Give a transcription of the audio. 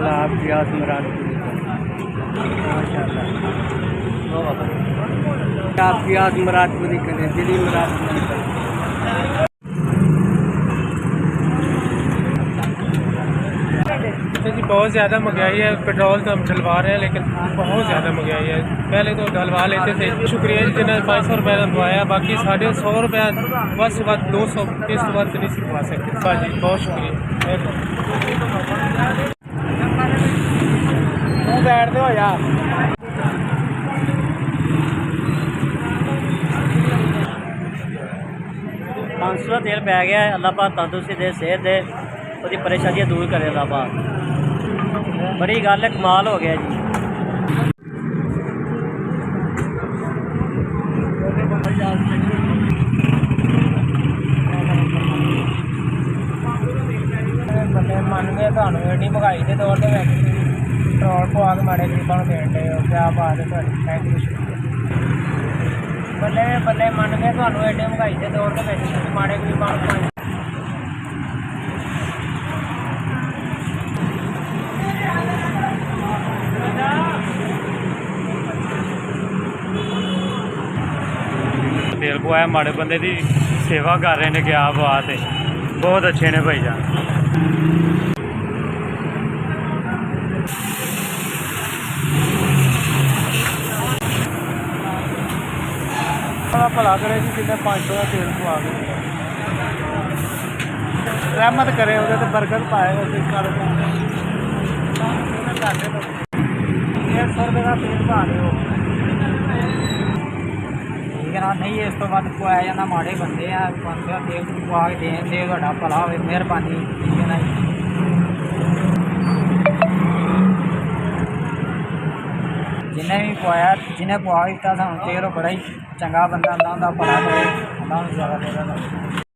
आप प्याज मुरादपुरी माशाल्लाह, आप प्याज मुरादपुरी करें, दिल्ली मुरादपुरी करें। जी बहुत ज़्यादा महंगाई है। पेट्रोल तो हम डलवा रहे हैं लेकिन बहुत ज़्यादा महंगाई है। पहले तो डलवा लेते थे। शुक्रिया जी जिन्हें 500 रुपये दलवाया, बाकी 150 रुपया बस बात 200 इस बात नहीं सिखवा सकते। हाँ जी बहुत शुक्रिया। बैठ दो यार। का तेल पै गया है। अल्लाह पाक तंदुरुस्ती दे, सेहत दे, उसकी परेशानियाँ दूर करे अल्लाह पाक। बड़ी गल है, कमाल हो गया जी। बंदे मन गए थानू एडी महंगाई के दौर के पेट्रोल पवा के माड़े गरीबों देन डे हो, क्या बात है थोड़ी। थैंक यू शुक्रिया। बल्ले बल्ले मन गए थानू एडे महंगाई के दौर के माड़े गरीबों तेल पवाया, माड़े बंदे की सेवा कर रहे हैं। क्या बात है, बहुत अच्छे ने भाई जान। भला करे जी जिन्हें 500 का तेल पवा के रहमत करे, वो बरकत पाए। 150 रुपये का तेल पा रहे हो नहीं, इस तो वध पवाया जाना। माड़े बंदे आ, 500 का तेल पवा के देन दे, भला हो, मेहरबानी। ठीक है ना जी। जिन्हें भी पवाया, जिन्हें पवा दिता सानू तेल, बड़ा ही चंगा बंदा। अल्लाह दा भला करे, अल्लाह नूं ज़्यादा